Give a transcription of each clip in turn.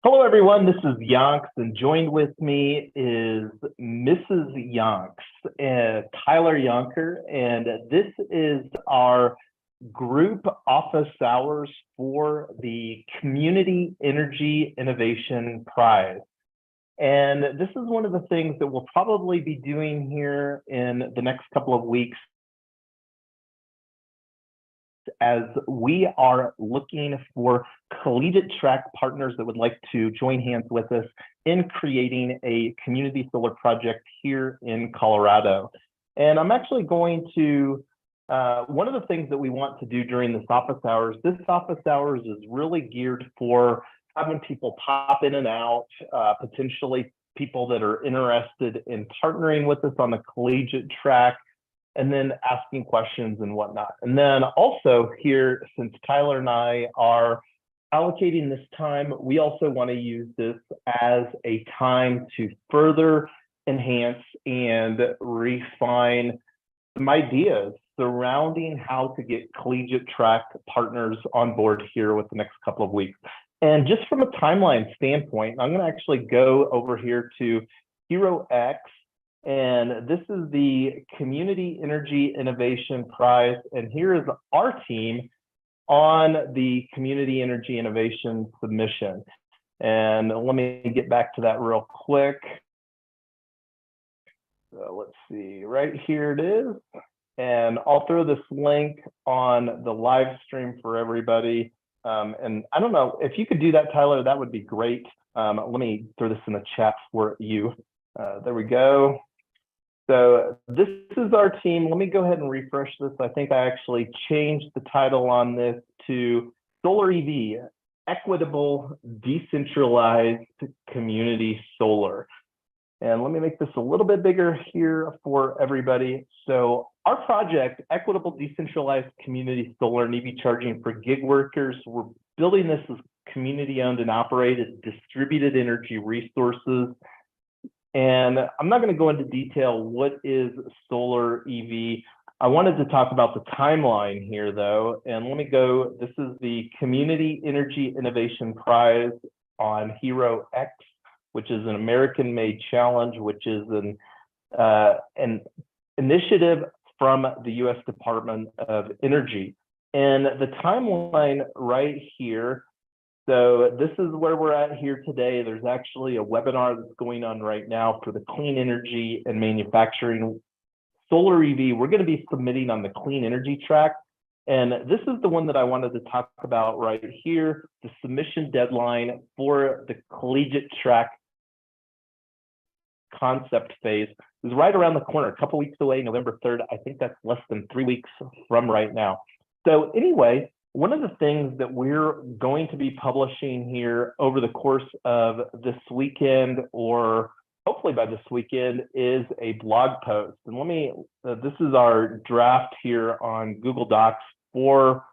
Hello, everyone. This is Yonks, and joined with me is Mrs. Yonks, Tyler Yonker, and this is our group office hours for the Community Energy Innovation Prize. And this is one of the things that we'll probably be doing here in the next couple of weeks, as we are looking for collegiate track partners that would like to join hands with us in creating a community solar project here in Colorado. And I'm actually going to, one of the things that we want to do during this office hours is really geared for having people pop in and out, potentially people that are interested in partnering with us on the collegiate track, and then asking questions and whatnot. And then also here, since Tyler and I are allocating this time, we also want to use this as a time to further enhance and refine some ideas surrounding how to get collegiate track partners on board here with the next couple of weeks. And just from a timeline standpoint, I'm going to actually go over here to HeroX. And this is the Community Energy Innovation Prize. And here is our team on the Community Energy Innovation submission. And let me get back to that real quick. So let's see, right here it is. And I'll throw this link on the live stream for everybody. And I don't know, if you could do that, Tyler, that would be great. Let me throw this in the chat for you. There we go. So this is our team. Let me go ahead and refresh this. I think I actually changed the title on this to Solar EV, Equitable, Decentralized Community Solar. And let me make this a little bit bigger here for everybody. So our project, Equitable, Decentralized Community Solar and EV Charging for Gig Workers, we're building this as community-owned and operated distributed energy resources. And I'm not going to go into detail what is solar EV. I wanted to talk about the timeline here, though. And let me go. This is the Community Energy Innovation Prize on HeroX, which is an American-made challenge, which is an initiative from the U.S. Department of Energy. And the timeline right here. So this is where we're at here today. There's actually a webinar that's going on right now for the Clean Energy and Manufacturing Solar EV. We're going to be submitting on the clean energy track. And this is the one that I wanted to talk about right here. The submission deadline for the collegiate track concept phase is right around the corner, a couple weeks away, November 3rd. I think that's less than 3 weeks from right now. So anyway, one of the things that we're going to be publishing here over the course of this weekend, or hopefully by this weekend, is a blog post. And let me, this is our draft here on Google Docs for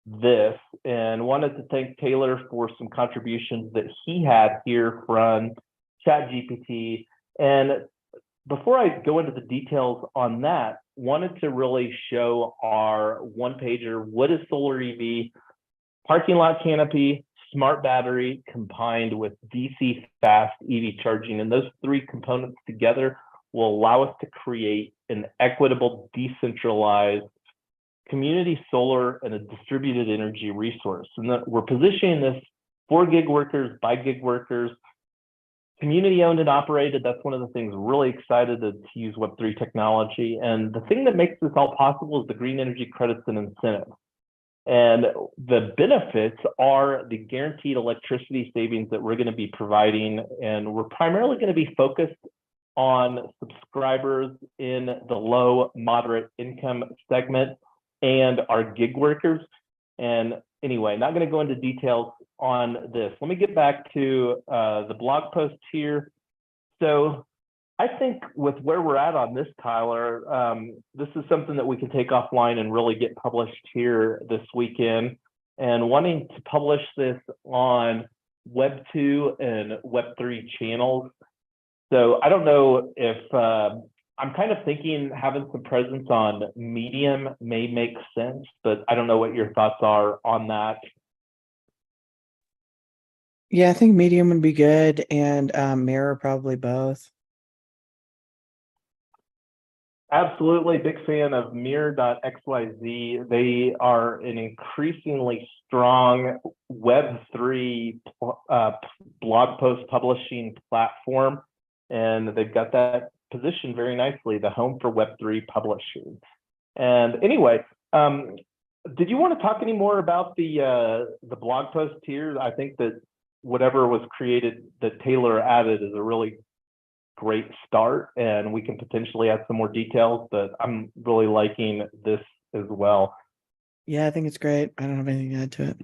this, and wanted to thank Taylor for some contributions that he had here from ChatGPT. And before I go into the details on that, wanted to really show our one-pager. What is solar EV? Parking lot canopy, smart battery, combined with DC fast EV charging. And those three components together will allow us to create an equitable, decentralized community solar and a distributed energy resource. And we're positioning this for gig workers, by gig workers, community owned and operated. That's one of the things we're really excited to use Web3 technology. And the thing that makes this all possible is the green energy credits and incentives. And the benefits are the guaranteed electricity savings that we're going to be providing. And we're primarily going to be focused on subscribers in the low, moderate income segment and our gig workers. And anyway, not going to go into details on this. Let me get back to the blog post here. So I think with where we're at on this, Tyler, this is something that we can take offline and really get published here this weekend. And wanting to publish this on Web 2 and Web 3 channels. So I don't know if I'm kind of thinking having some presence on Medium may make sense, but I don't know what your thoughts are on that. Yeah, I think Medium would be good, and Mirror probably both. Absolutely, big fan of Mirror.xyz. They are an increasingly strong Web3 blog post publishing platform, and they've got that positioned very nicely, the home for Web3 publishing. And anyway, did you want to talk any more about the blog post here? I think that whatever was created that Taylor added is a really great start, and we can potentially add some more details, but I'm really liking this as well. Yeah, I think it's great. I don't have anything to add to it.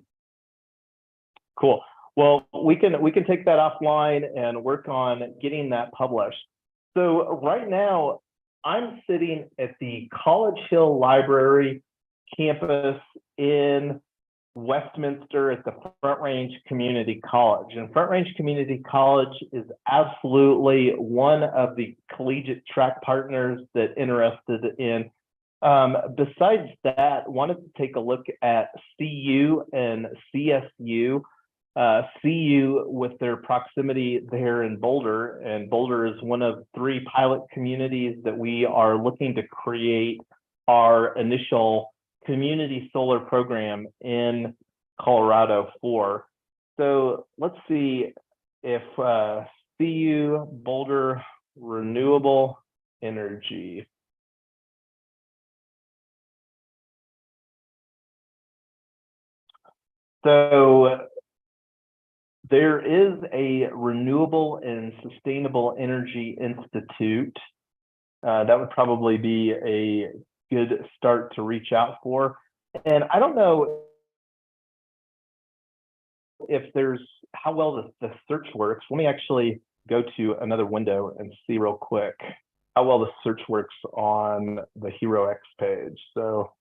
Cool. Well, we can take that offline and work on getting that published. So right now, I'm sitting at the College Hill Library campus in Westminster at the Front Range Community College. And Front Range Community College is absolutely one of the collegiate track partners that interested in. Besides that, wanted to take a look at CU and CSU. CU with their proximity there in Boulder, and Boulder is one of 3 pilot communities that we are looking to create our initial community solar program in Colorado for. So let's see if CU Boulder renewable energy. So there is a Renewable and Sustainable Energy Institute. That would probably be a good start to reach out for. And I don't know if there's how well the search works. Let me actually go to another window and see real quick how well the search works on the HeroX page. So,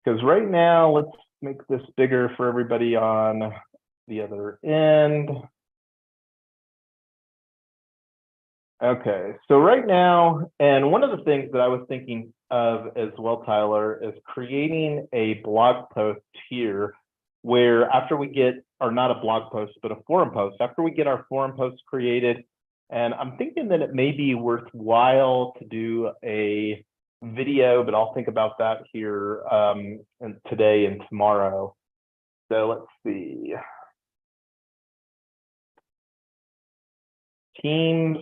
because right now, let's make this bigger for everybody on the other end. Okay, so right now, and one of the things that I was thinking of as well, Tyler, is creating a blog post here where after we get, or not a blog post, but a forum post, after we get our forum post created, and I'm thinking that it may be worthwhile to do a video, but I'll think about that here today and tomorrow. So let's see. Teams,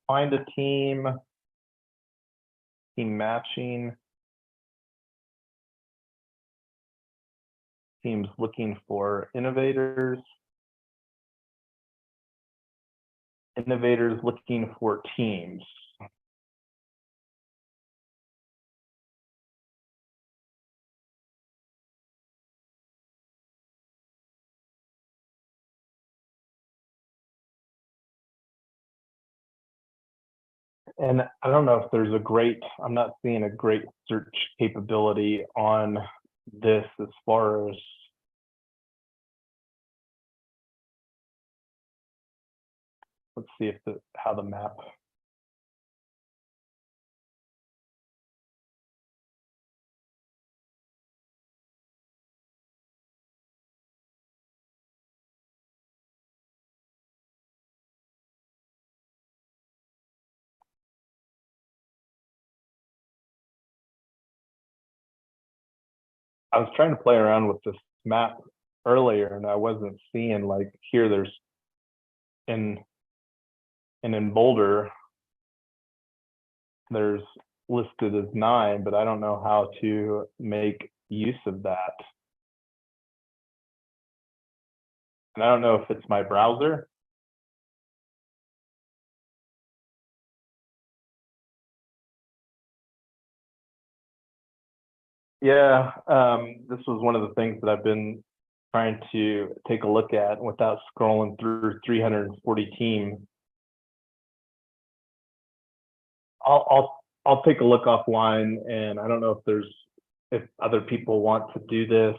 find a team matching, teams looking for innovators, innovators looking for teams. And I don't know if there's a great, I'm not seeing a great search capability on this as far as, let's see if how the map. I was trying to play around with this map earlier and I wasn't seeing, like, here there's in Boulder, there's listed as 9, but I don't know how to make use of that. And I don't know if it's my browser. Yeah, this was one of the things that I've been trying to take a look at without scrolling through 340 teams. I'll take a look offline, and I don't know if other people want to do this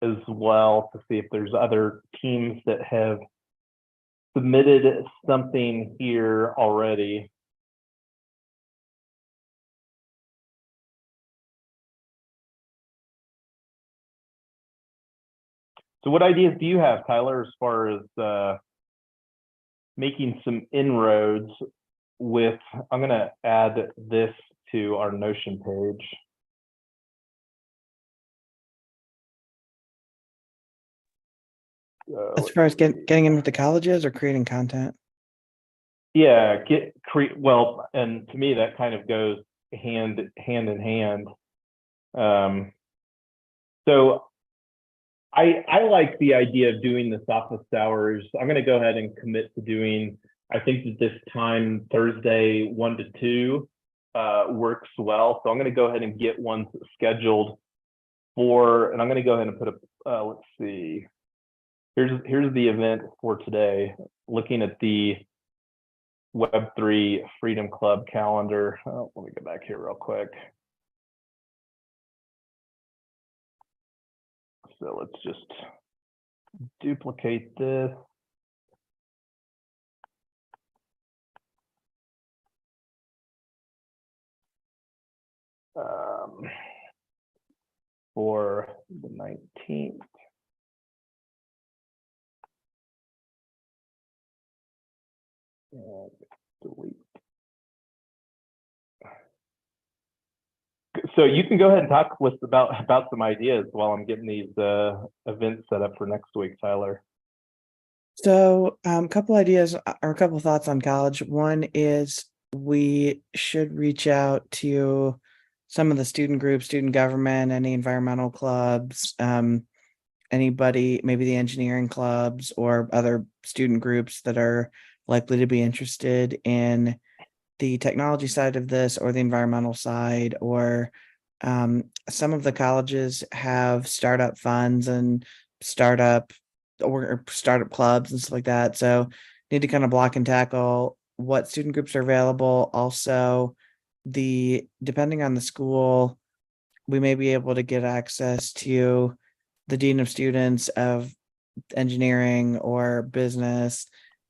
as well to see if there's other teams that have submitted something here already. So what ideas do you have, Tyler, as far as making some inroads with, I'm going to add this to our Notion page. As far as getting in with the colleges or creating content? Yeah, well, and to me that kind of goes hand in hand. So I like the idea of doing this office hours. I'm going to go ahead and commit to doing, I think that this time Thursday 1 to 2 works well. So I'm going to go ahead and get one scheduled for, and I'm going to go ahead and put a, let's see, here's the event for today. Looking at the Web3 Freedom Club calendar. Oh, let me go back here real quick. So let's just duplicate this. For the 19th. And delete. So you can go ahead and talk with about some ideas while I'm getting these events set up for next week, Tyler. So a couple ideas or a couple thoughts on college. One is we should reach out to some of the student groups, student government, any environmental clubs, anybody, maybe the engineering clubs or other student groups that are likely to be interested in the technology side of this or the environmental side, or some of the colleges have startup funds and startup clubs and stuff like that. So need to kind of block and tackle what student groups are available. Also, depending on the school, we may be able to get access to the dean of students of engineering or business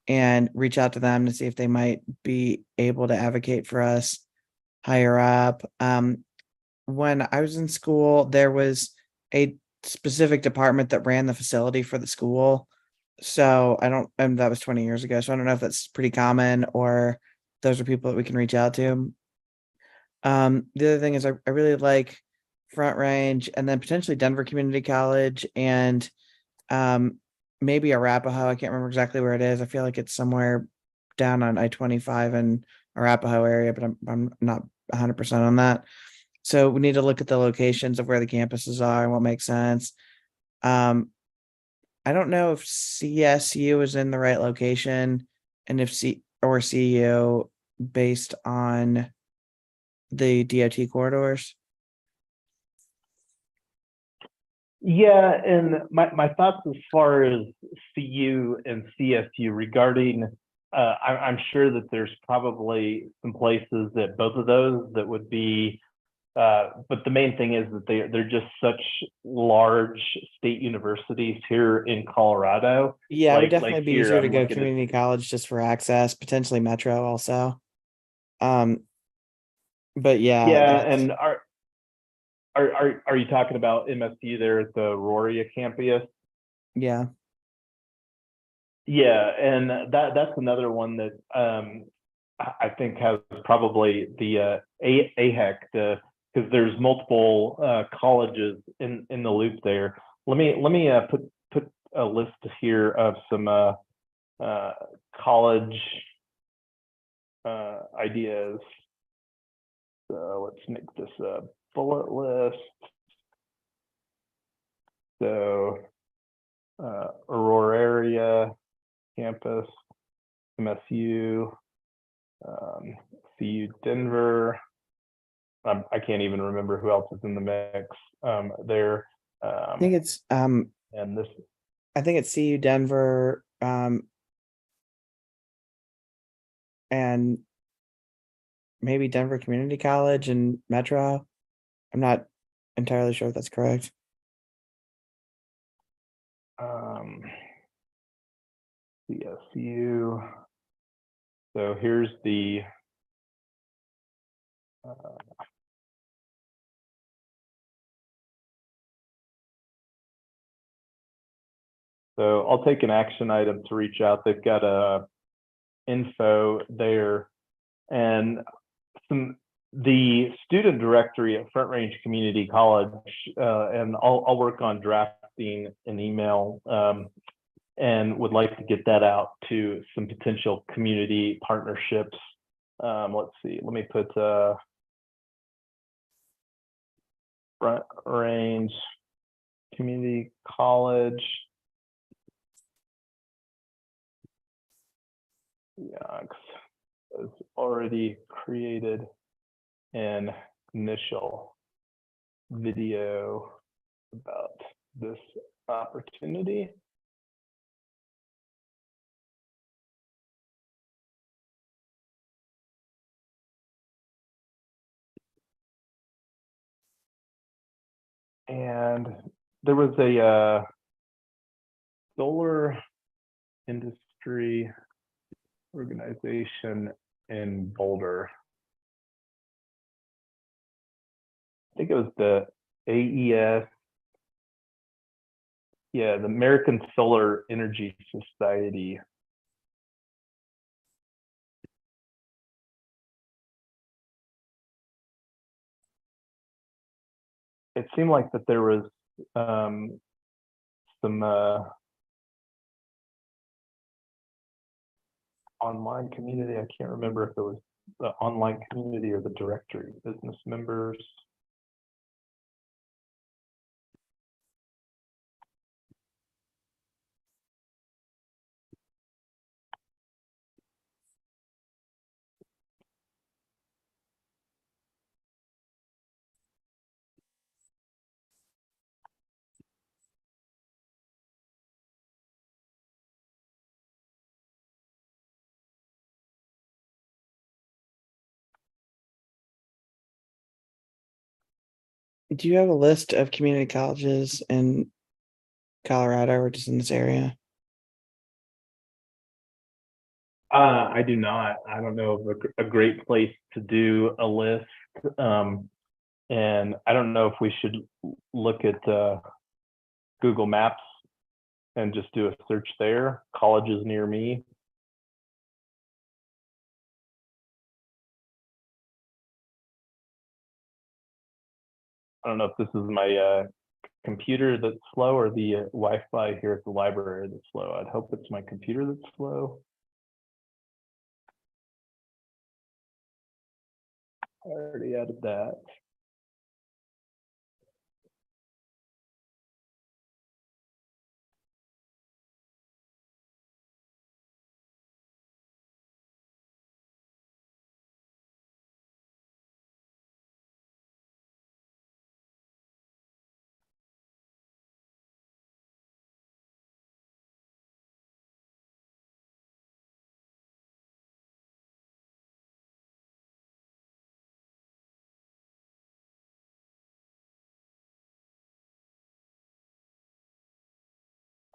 and reach out to them to see if they might be able to advocate for us higher up. When I was in school, there was a specific department that ran the facility for the school. So I don't, and that was 20 years ago. So I don't know if that's pretty common or those are people that we can reach out to. The other thing is I really like Front Range and then potentially Denver Community College and maybe Arapahoe. I can't remember exactly where it is. I feel like it's somewhere down on I-25 in Arapahoe area, but I'm not 100% on that. So we need to look at the locations of where the campuses are and what makes sense. I don't know if CSU is in the right location and if CU based on the DOT corridors. Yeah, and my thoughts as far as CU and CSU regarding, I'm sure that there's probably some places that both of those that would be, but the main thing is that they're just such large state universities here in Colorado. Yeah, it would definitely be easier to go looking at- community college just for access, potentially Metro also. But yeah, Yeah, and are you talking about MSU there at the Aurora campus? yeah. Yeah, and that's another one that I think has probably the AHEC, because there's multiple colleges in the loop there. Let me put a list here of some college ideas. So let's make this a bullet list. So Aurora area campus, MSU, CU Denver. I can't even remember who else is in the mix there. I think it's and this. I think it's CU Denver and maybe Denver Community College and Metro. I'm not entirely sure if that's correct. CSU. So here's the So I'll take an action item to reach out. They've got a info there, and the student directory at Front Range Community College, and I'll work on drafting an email, and would like to get that out to some potential community partnerships. Let's see, let me put Front Range Community College. Yeah, it's already created an initial video about this opportunity. And there was a solar industry organization in Boulder. I think it was the AES. Yeah, the American Solar Energy Society. It seemed like that there was some online community. I can't remember if it was the online community or the directory, business members. Do you have a list of community colleges in Colorado or just in this area? I do not. I don't know of a great place to do a list. And I don't know if we should look at Google Maps and just do a search there, colleges near me. I don't know if this is my computer that's slow or the Wi-Fi here at the library that's slow. I'd hope it's my computer that's slow. I already added that.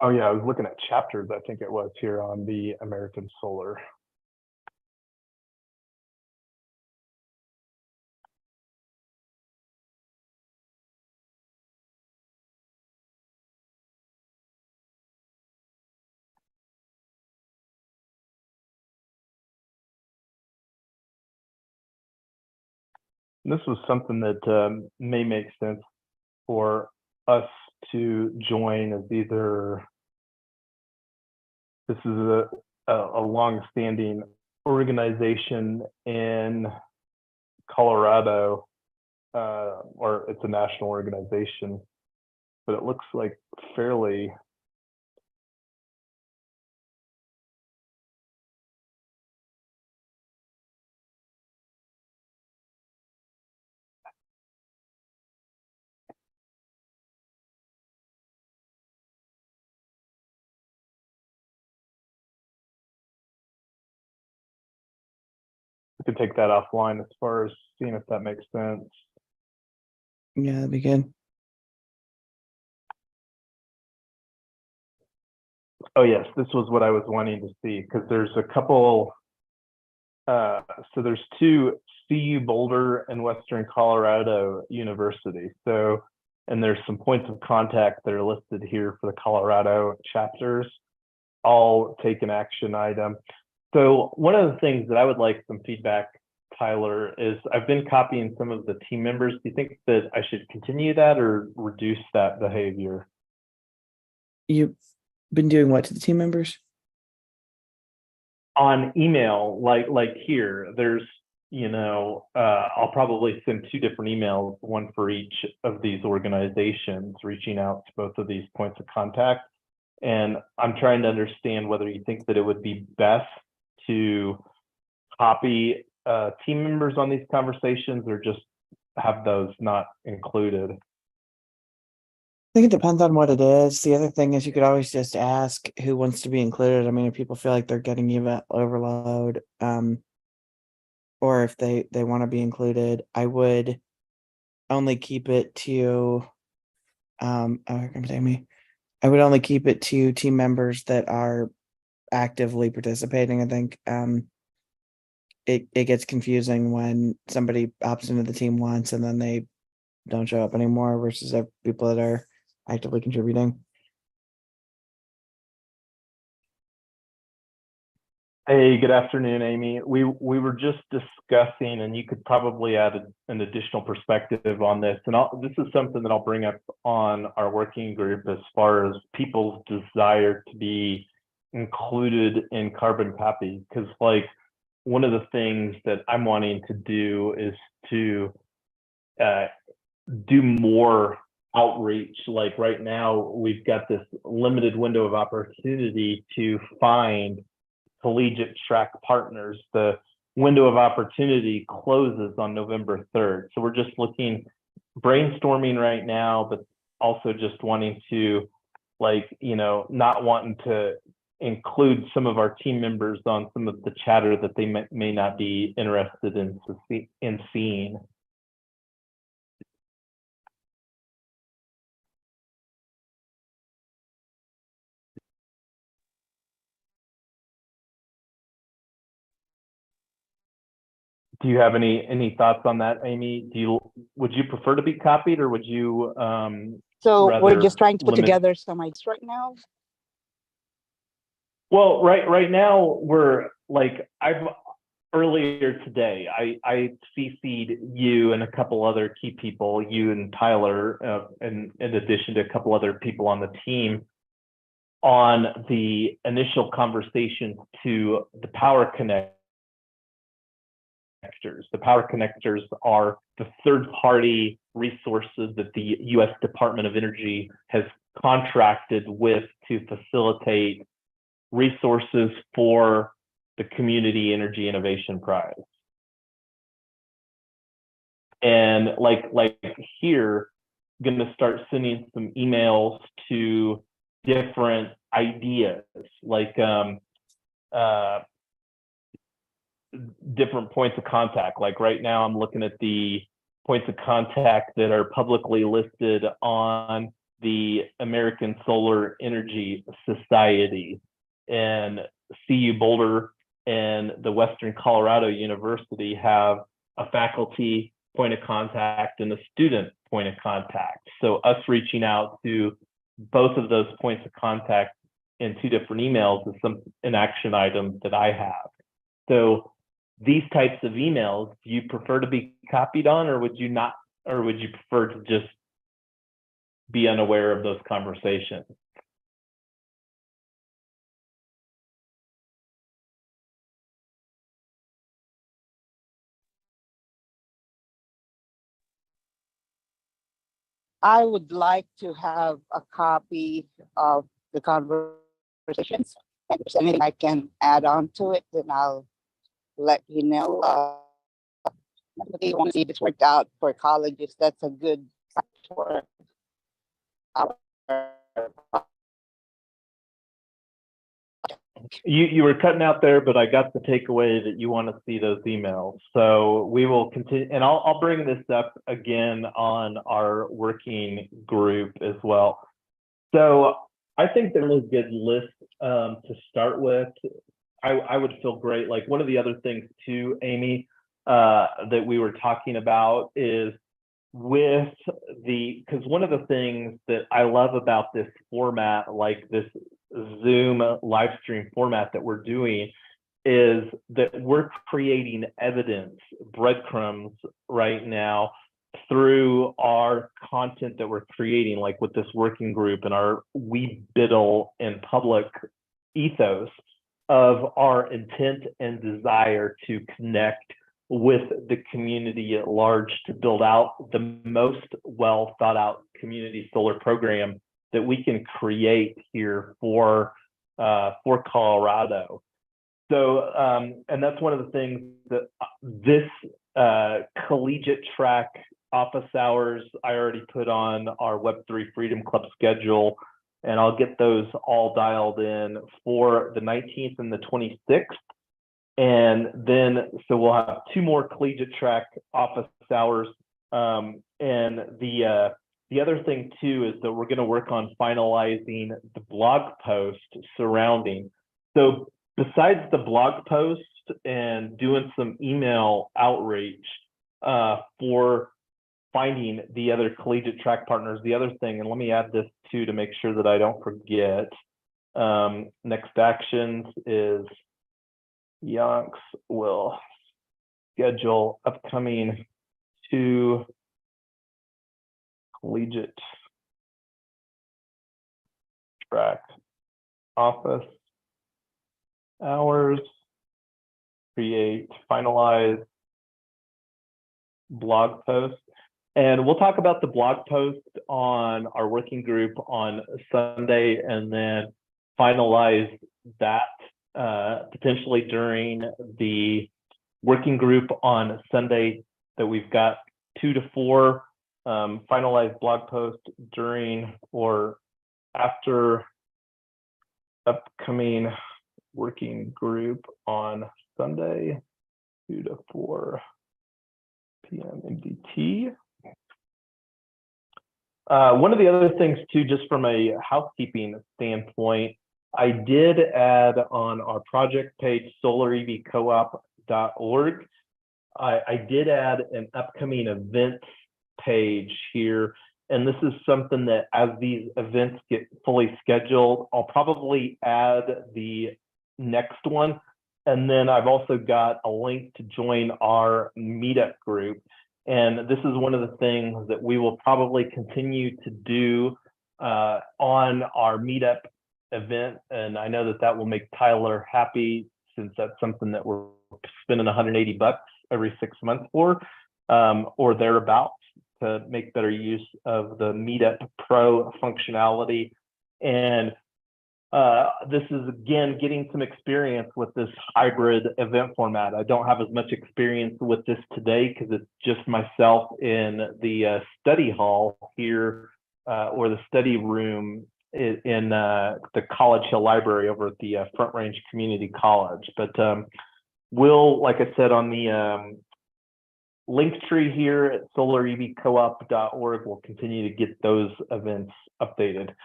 Oh yeah, I was looking at chapters, I think it was here on the American Solar. This was something that may make sense for us to join as either, this is a long-standing organization in Colorado, or it's a national organization, but it looks like fairly we could take that offline as far as seeing if that makes sense. Yeah, that'd be good. Oh yes, this was what I was wanting to see, because there's a couple, so there's two CU Boulder and Western Colorado University. So, and there's some points of contact that are listed here for the Colorado chapters. I'll take an action item. So one of the things that I would like some feedback, Tyler, is I've been copying some of the team members. Do you think that I should continue that or reduce that behavior? You've been doing what to the team members? On email, like here, there's, I'll probably send 2 different emails, one for each of these organizations, reaching out to both of these points of contact. And I'm trying to understand whether you think that it would be best to copy team members on these conversations or just have those not included. I think it depends on what it is. The other thing is you could always just ask who wants to be included. I mean, if people feel like they're getting email overload, or if they want to be included, I would only keep it to, I would only keep it to team members that are actively participating. I think it gets confusing when somebody opts into the team once and then they don't show up anymore versus people that are actively contributing. Hey, good afternoon, Amy. We were just discussing, and you could probably add an additional perspective on this. And this is something that I'll bring up on our working group as far as people's desire to be included in carbon copy. Because like one of the things that I'm wanting to do is to do more outreach. Like right now, we've got this limited window of opportunity to find collegiate track partners. The window of opportunity closes on November 3rd. So we're just brainstorming right now, but also just wanting to not wanting to include some of our team members on some of the chatter that they may not be interested in seeing. Do you have any thoughts on that, Amy? Would you prefer to be copied, or would you so we're just trying to put together some ideas right now? Well, right now we're earlier today, I CC'd you and a couple other key people, you and Tyler, in addition to a couple other people on the team, on the initial conversations to the power connectors. The power connectors are the third-party resources that the U.S. Department of Energy has contracted with to facilitate resources for the Community Energy Innovation Prize. And like here, I'm going to start sending some emails to different ideas, different points of contact. Like right now, I'm looking at the points of contact that are publicly listed on the American Solar Energy Society, and CU Boulder and the Western Colorado University have a faculty point of contact and a student point of contact. So us reaching out to both of those points of contact in 2 different emails is an action item that I have. So these types of emails, do you prefer to be copied on, or would you not, or would you prefer to just be unaware of those conversations? I would like to have a copy of the conversations. If there's anything I can add on to it, then I'll let you know. If want to see if it's worked out for colleges, that's a good for our. You were cutting out there, but I got the takeaway that you want to see those emails. So we will continue, and I'll bring this up again on our working group as well. So I think they're a really good list to start with. I would feel great. Like one of the other things too, Amy, that we were talking about is with because one of the things that I love about this format, like this Zoom live stream format that we're doing, is that we're creating evidence, breadcrumbs right now through our content that we're creating, like with this working group and our We Biddle in Public ethos of our intent and desire to connect with the community at large to build out the most well thought out community solar program that we can create here for Colorado. So, and that's one of the things that this collegiate track office hours, I already put on our Web3 Freedom Club schedule, and I'll get those all dialed in for the 19th and the 26th. And then, so we'll have 2 more collegiate track office hours. And the other thing too is that we're going to work on finalizing the blog post surrounding. So besides the blog post and doing some email outreach for finding the other collegiate track partners, the other thing, and let me add this too to make sure that I don't forget, next actions is Yonks will schedule upcoming 2 collegiate track office hours, create, finalize blog post. And we'll talk about the blog post on our working group on Sunday, and then finalize that potentially during the working group on Sunday that we've got 2 to 4 finalized blog post during or after upcoming working group on Sunday, 2 to 4 p.m. MDT. One of the other things too, just from a housekeeping standpoint, I did add on our project page, solarevcoop.org. I did add an upcoming events page here. And this is something that as these events get fully scheduled, I'll probably add the next one. And then I've also got a link to join our meetup group. And this is one of the things that we will probably continue to do on our meetup event. And I know that that will make Tyler happy, since that's something that we're spending $180 every 6 months for, or thereabouts, to make better use of the Meetup Pro functionality. And this is, again, getting some experience with this hybrid event format. I don't have as much experience with this today because it's just myself in the study hall here, or the study room in the College Hill Library over at the Front Range Community College. But we'll, like I said, on the link tree here at solarevcoop.org, we'll continue to get those events updated.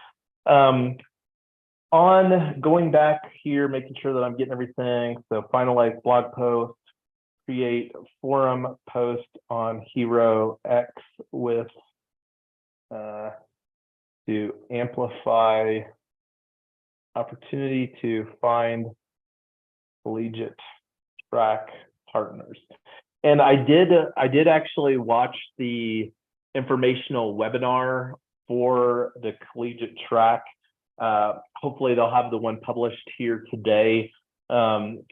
On going back here, making sure that I'm getting everything. So finalize blog post, create forum post on Hero X with to amplify opportunity to find collegiate track partners. And I did actually watch the informational webinar for the collegiate track. Hopefully they'll have the one published here today. In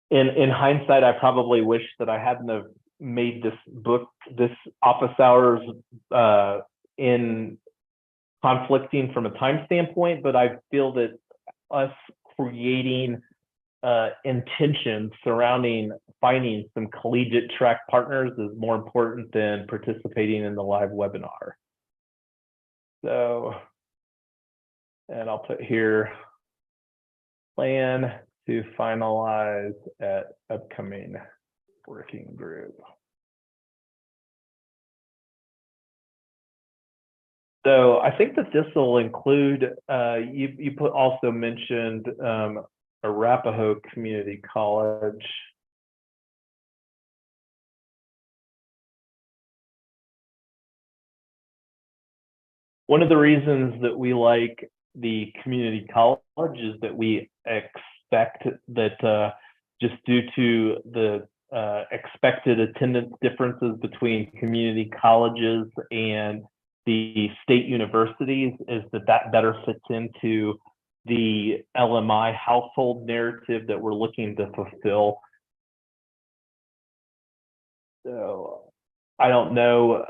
hindsight, I probably wish that I hadn't have made this book, this office hours, in conflicting from a time standpoint, but I feel that us creating intention surrounding finding some collegiate track partners is more important than participating in the live webinar. So, and I'll put here, plan to finalize at upcoming working group. So I think that this will include, you also mentioned Arapahoe Community College. one of the reasons that we like the community college is that we expect that just due to the expected attendance differences between community colleges and the state universities is that better fits into the LMI household narrative that we're looking to fulfill. So I don't know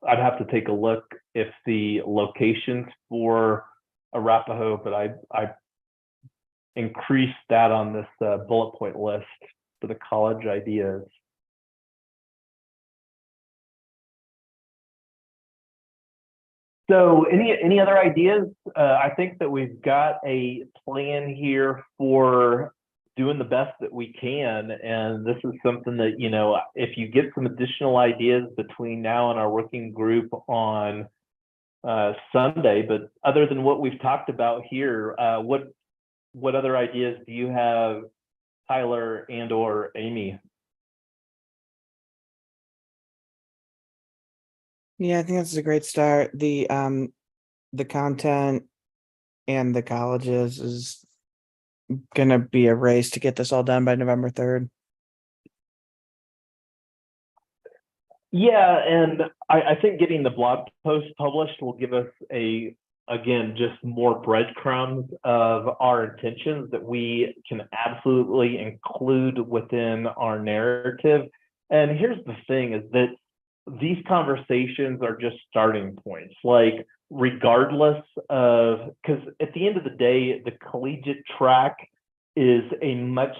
I'd have to take a look if the locations for Arapahoe, but I increased that on this bullet point list for the college ideas. So any other ideas? I think that we've got a plan here for doing the best that we can. And this is something that, you know, if you get some additional ideas between now and our working group on Sunday, but other than what we've talked about here, what other ideas do you have, Tyler and or Amy? Yeah, I think that's a great start. The content and the colleges is gonna be a race to get this all done by November 3rd. Yeah, and I think getting the blog post published will give us again, just more breadcrumbs of our intentions that we can absolutely include within our narrative. And here's the thing is that these conversations are just starting points. Like, regardless of, because at the end of the day, the collegiate track is a much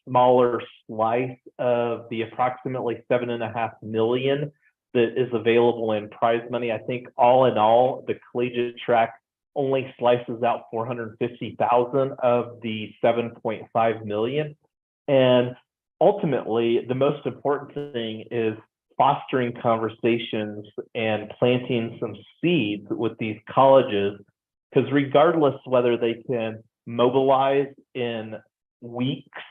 smaller slice of the approximately 7.5 million that is available in prize money. I think all in all, the collegiate track only slices out 450,000 of the 7.5 million. And ultimately, the most important thing is fostering conversations and planting some seeds with these colleges, because regardless whether they can mobilize in weeks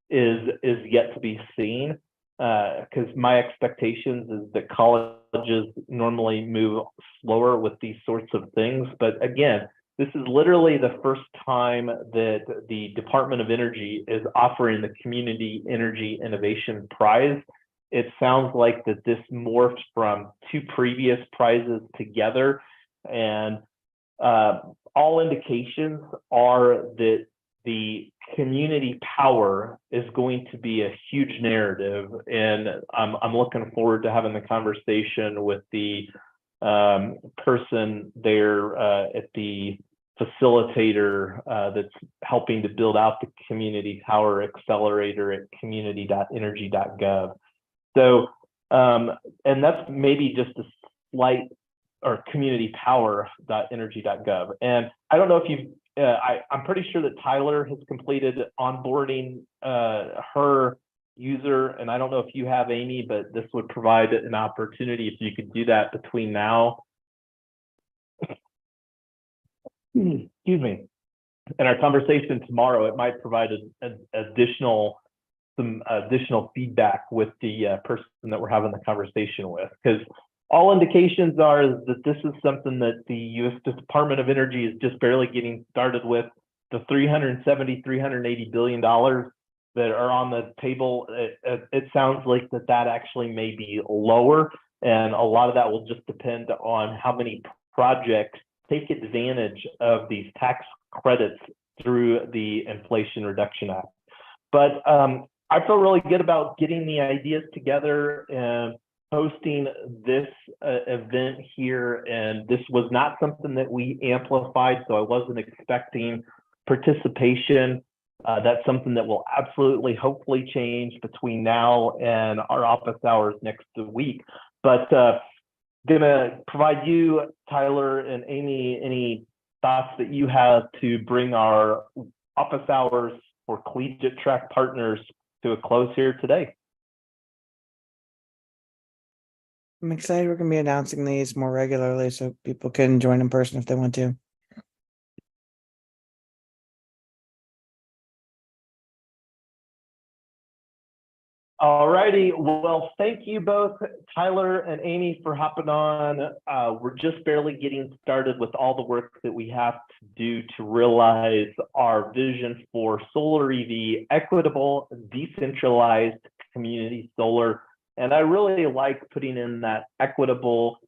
is yet to be seen. Because my expectations is that colleges normally move slower with these sorts of things. But again, this is literally the first time that the Department of Energy is offering the Community Energy Innovation Prize. It sounds like that this morphed from two previous prizes together, and all indications are that the community power is going to be a huge narrative, and I'm looking forward to having the conversation with the person there at the facilitator that's helping to build out the community power accelerator at community.energy.gov. So, and that's maybe just a slight, or communitypower.energy.gov. And I don't know if you've, I'm pretty sure that Tyler has completed onboarding her user, and I don't know if you have, Amy, but this would provide an opportunity if you could do that between now, excuse me, and our conversation tomorrow. It might provide some additional feedback with the person that we're having the conversation with, because all indications are that this is something that the U.S. Department of Energy is just barely getting started with. The $380 billion that are on the table, it sounds like that actually may be lower, and a lot of that will just depend on how many projects take advantage of these tax credits through the Inflation Reduction Act. But I feel really good about getting the ideas together and hosting this event here. And this was not something that we amplified, so I wasn't expecting participation. That's something that will absolutely, hopefully, change between now and our office hours next week. But gonna provide you, Tyler and Amy, any thoughts that you have to bring our office hours for collegiate track partners to a close here today. I'm excited we're going to be announcing these more regularly so people can join in person if they want to. All righty. Well, thank you both, Tyler and Amy, for hopping on. We're just barely getting started with all the work that we have to do to realize our vision for solar EV, equitable, decentralized community solar. And I really like putting in that equitable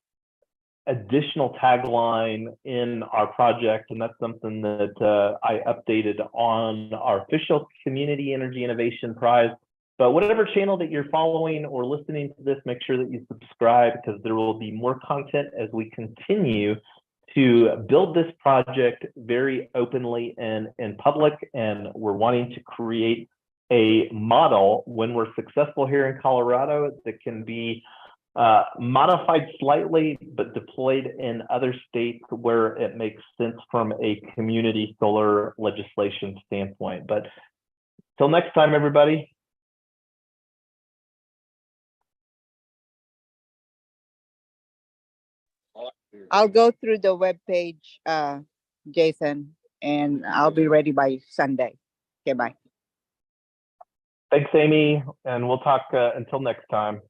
additional tagline in our project, and that's something that I updated on our official Community Energy Innovation Prize. But whatever channel that you're following or listening to this, make sure that you subscribe, because there will be more content as we continue to build this project very openly and in public. And we're wanting to create a model when we're successful here in Colorado that can be modified slightly, but deployed in other states where it makes sense from a community solar legislation standpoint. But till next time, everybody. I'll go through the webpage, Jason, and I'll be ready by Sunday. Okay, bye. Thanks, Amy, and we'll talk until next time.